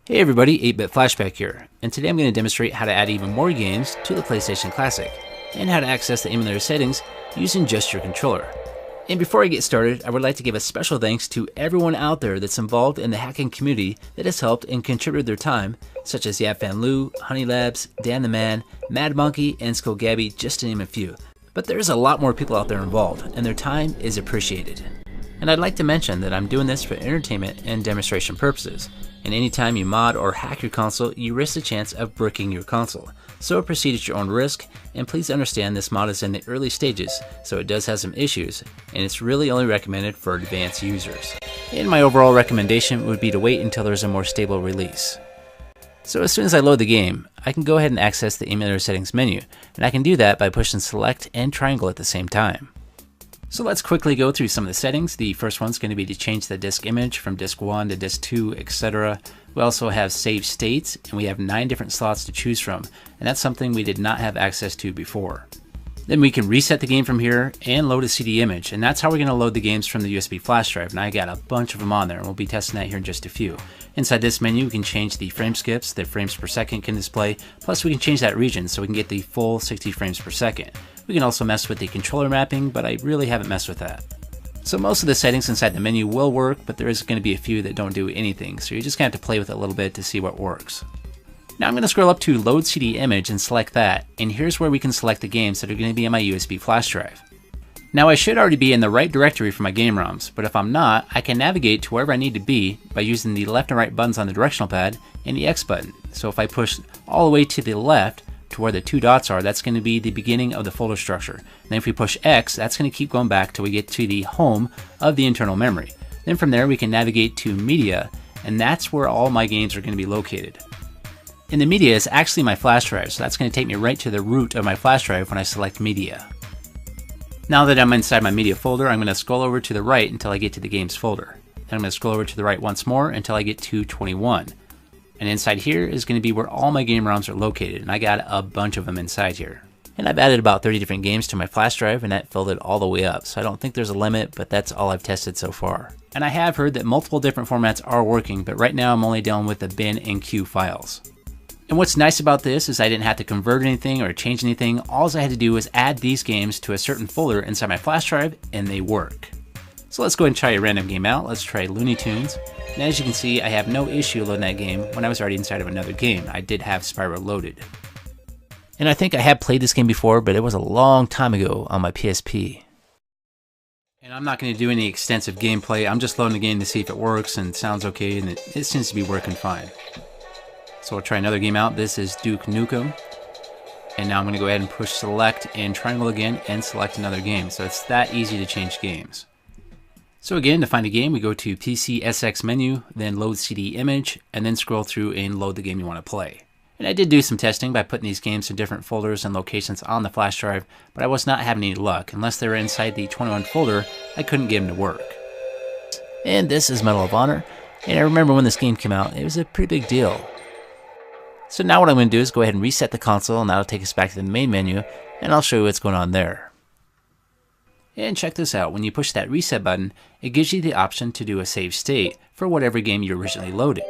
Hey everybody, 8-Bit Flashback here, and today I'm going to demonstrate how to add even more games to the PlayStation Classic, and how to access the emulator settings using just your controller. And before I get started, I would like to give a special thanks to everyone out there that's involved in the hacking community that has helped and contributed their time, such as YabFanLu, Honeylabs, Dan the Man, Mad Monkey, and Skullgabby, just to name a few. But there's a lot more people out there involved, and their time is appreciated. And I'd like to mention that I'm doing this for entertainment and demonstration purposes, and anytime you mod or hack your console, you risk the chance of bricking your console. So proceed at your own risk, and please understand this mod is in the early stages, so it does have some issues, and it's really only recommended for advanced users. And my overall recommendation would be to wait until there's a more stable release. So as soon as I load the game, I can go ahead and access the emulator settings menu, and I can do that by pushing select and triangle at the same time. So let's quickly go through some of the settings. The first one's going to be to change the disk image from disk 1 to disk 2, etc. We also have save states, and we have 9 different slots to choose from, and that's something we did not have access to before. Then we can reset the game from here and load a CD image, and that's how we're going to load the games from the USB flash drive, and I got a bunch of them on there, and we'll be testing that here in just a few. Inside this menu, we can change the frame skips, the frames per second can display, plus we can change that region so we can get the full 60 frames per second. We can also mess with the controller mapping, but I really haven't messed with that. So most of the settings inside the menu will work, but there is going to be a few that don't do anything, so you're just going to have to play with it a little bit to see what works. Now I'm going to scroll up to Load CD Image and select that, and here's where we can select the games that are going to be in my USB flash drive. Now I should already be in the right directory for my game ROMs, but if I'm not, I can navigate to wherever I need to be by using the left and right buttons on the directional pad and the X button. So if I push all the way to the left, to where the 2 dots are, that's going to be the beginning of the folder structure. And then if we push X, that's going to keep going back till we get to the home of the internal memory. Then from there we can navigate to media, and that's where all my games are going to be located. And the media is actually my flash drive, so that's going to take me right to the root of my flash drive when I select media. Now that I'm inside my media folder, I'm going to scroll over to the right until I get to the games folder. Then I'm going to scroll over to the right once more until I get to 21. And inside here is going to be where all my game ROMs are located, and I got a bunch of them inside here. And I've added about 30 different games to my flash drive, and that filled it all the way up, so I don't think there's a limit, but that's all I've tested so far. And I have heard that multiple different formats are working, but right now I'm only dealing with the bin and queue files. And what's nice about this is I didn't have to convert anything or change anything. All I had to do was add these games to a certain folder inside my flash drive, and they work. So let's go ahead and try a random game out. Let's try Looney Tunes. And as you can see, I have no issue loading that game when I was already inside of another game. I did have Spyro loaded. And I think I have played this game before, but it was a long time ago on my PSP. And I'm not going to do any extensive gameplay. I'm just loading the game to see if it works and sounds okay, and it seems to be working fine. So we'll try another game out. This is Duke Nukem. And now I'm going to go ahead and push select and triangle again and select another game. So it's that easy to change games. So again, to find a game, we go to PCSX menu, then load CD image, and then scroll through and load the game you want to play. And I did do some testing by putting these games in different folders and locations on the flash drive, but I was not having any luck. Unless they were inside the 21 folder, I couldn't get them to work. And this is Medal of Honor, and I remember when this game came out, it was a pretty big deal. So now what I'm going to do is go ahead and reset the console, and that'll take us back to the main menu, and I'll show you what's going on there. And check this out, when you push that reset button, it gives you the option to do a save state for whatever game you originally loaded.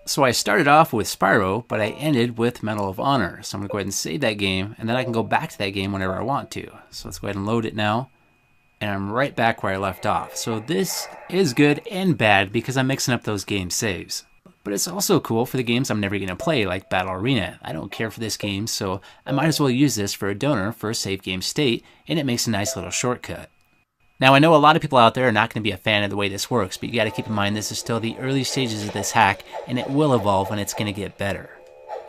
So I started off with Spyro, but I ended with Medal of Honor. So I'm going to go ahead and save that game, and then I can go back to that game whenever I want to. So let's go ahead and load it now, and I'm right back where I left off. So this is good and bad because I'm mixing up those game saves. But it's also cool for the games I'm never going to play, like Battle Arena. I don't care for this game, so I might as well use this for a donor for a save game state, and it makes a nice little shortcut. Now I know a lot of people out there are not going to be a fan of the way this works, but you got to keep in mind this is still the early stages of this hack, and it will evolve and it's going to get better.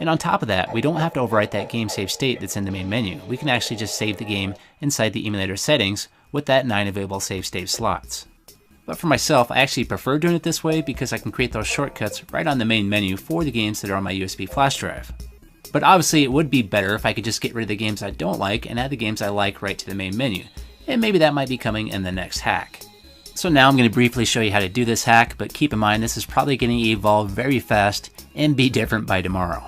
And on top of that, we don't have to overwrite that game save state that's in the main menu. We can actually just save the game inside the emulator settings with that 9 available save state slots. But for myself, I actually prefer doing it this way because I can create those shortcuts right on the main menu for the games that are on my USB flash drive. But obviously it would be better if I could just get rid of the games I don't like and add the games I like right to the main menu. And maybe that might be coming in the next hack. So now I'm going to briefly show you how to do this hack, but keep in mind this is probably going to evolve very fast and be different by tomorrow.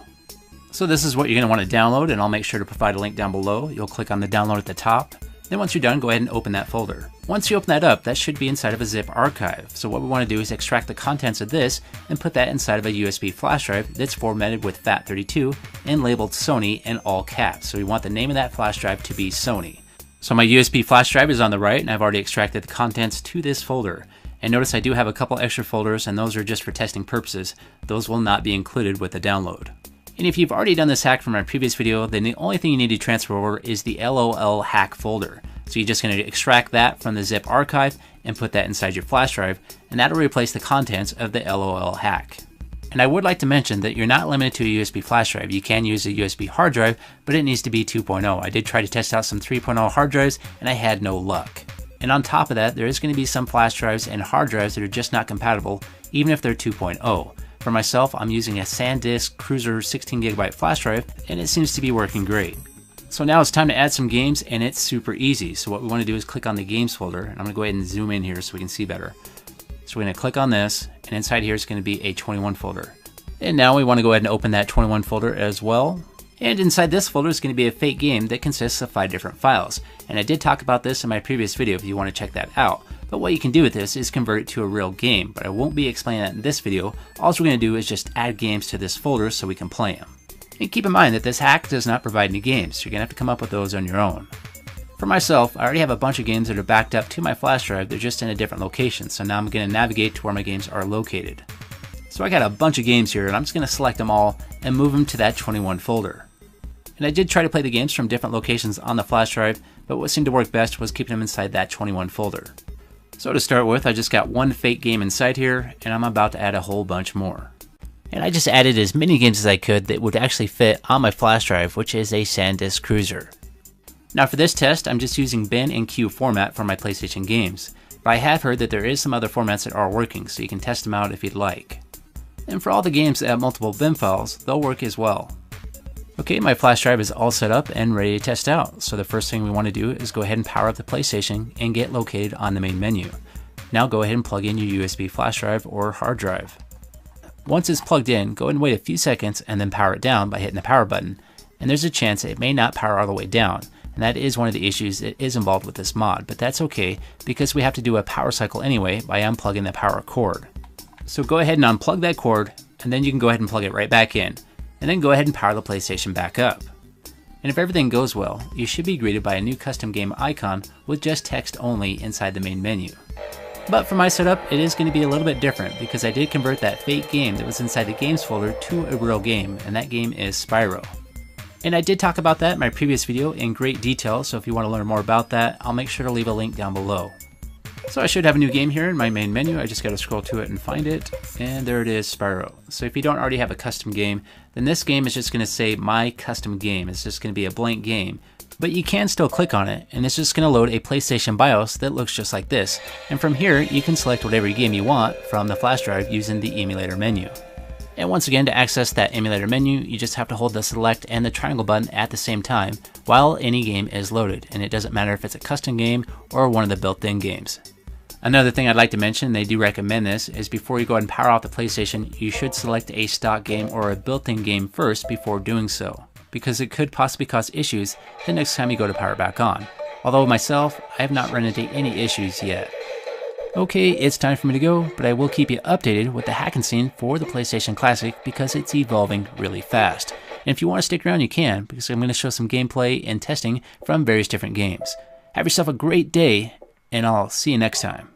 So this is what you're going to want to download, and I'll make sure to provide a link down below. You'll click on the download at the top. Then once you're done, go ahead and open that folder. Once you open that up, that should be inside of a zip archive. So what we want to do is extract the contents of this and put that inside of a USB flash drive that's formatted with FAT32 and labeled Sony in all caps. So we want the name of that flash drive to be Sony. So my USB flash drive is on the right, and I've already extracted the contents to this folder. And notice I do have a couple extra folders, and those are just for testing purposes. Those will not be included with the download. And if you've already done this hack from my previous video, then the only thing you need to transfer over is the LOL hack folder. So you're just going to extract that from the zip archive and put that inside your flash drive, and that'll replace the contents of the LOL hack. And I would like to mention that you're not limited to a USB flash drive. You can use a USB hard drive, but it needs to be 2.0. I did try to test out some 3.0 hard drives, and I had no luck. And on top of that, there is going to be some flash drives and hard drives that are just not compatible, even if they're 2.0. For myself, I'm using a SanDisk Cruiser 16GB flash drive, and it seems to be working great. So now it's time to add some games, and it's super easy. So what we want to do is click on the games folder, and I'm going to go ahead and zoom in here so we can see better. So we're going to click on this, and inside here is going to be a 21 folder. And now we want to go ahead and open that 21 folder as well. And inside this folder is going to be a fake game that consists of 5 different files. And I did talk about this in my previous video if you want to check that out. But what you can do with this is convert it to a real game, but I won't be explaining that in this video. All we're going to do is just add games to this folder so we can play them. And keep in mind that this hack does not provide any games, so you're going to have to come up with those on your own. For myself, I already have a bunch of games that are backed up to my flash drive, they're just in a different location, so now I'm going to navigate to where my games are located. So I got a bunch of games here, and I'm just going to select them all and move them to that 21 folder. And I did try to play the games from different locations on the flash drive, but what seemed to work best was keeping them inside that 21 folder. So to start with, I just got one fake game inside here, and I'm about to add a whole bunch more. And I just added as many games as I could that would actually fit on my flash drive, which is a SanDisk Cruiser. Now for this test, I'm just using bin and queue format for my PlayStation games, but I have heard that there is some other formats that are working, so you can test them out if you'd like. And for all the games that have multiple bin files, they'll work as well. Okay, my flash drive is all set up and ready to test out. So the first thing we want to do is go ahead and power up the PlayStation and get located on the main menu. Now go ahead and plug in your USB flash drive or hard drive. Once it's plugged in, go ahead and wait a few seconds and then power it down by hitting the power button. And there's a chance it may not power all the way down. And that is one of the issues that is involved with this mod, but that's okay because we have to do a power cycle anyway by unplugging the power cord. So go ahead and unplug that cord, and then you can go ahead and plug it right back in. And then go ahead and power the PlayStation back up. And if everything goes well, you should be greeted by a new custom game icon with just text only inside the main menu. But for my setup, it is going to be a little bit different because I did convert that fake game that was inside the games folder to a real game, and that game is Spyro. And I did talk about that in my previous video in great detail, so if you want to learn more about that, I'll make sure to leave a link down below. So I should have a new game here in my main menu. I just got to scroll to it and find it. And there it is, Spyro. So if you don't already have a custom game, then this game is just going to say My Custom Game. It's just going to be a blank game. But you can still click on it, and it's just going to load a PlayStation BIOS that looks just like this. And from here, you can select whatever game you want from the flash drive using the emulator menu. And once again, to access that emulator menu, you just have to hold the select and the triangle button at the same time while any game is loaded. And it doesn't matter if it's a custom game or one of the built-in games. Another thing I'd like to mention, they do recommend this, is before you go ahead and power off the PlayStation, you should select a stock game or a built-in game first before doing so, because it could possibly cause issues the next time you go to power it back on. Although myself, I have not run into any issues yet. Okay, it's time for me to go, but I will keep you updated with the hacking scene for the PlayStation Classic because it's evolving really fast. And if you want to stick around, you can, because I'm going to show some gameplay and testing from various different games. Have yourself a great day, and I'll see you next time.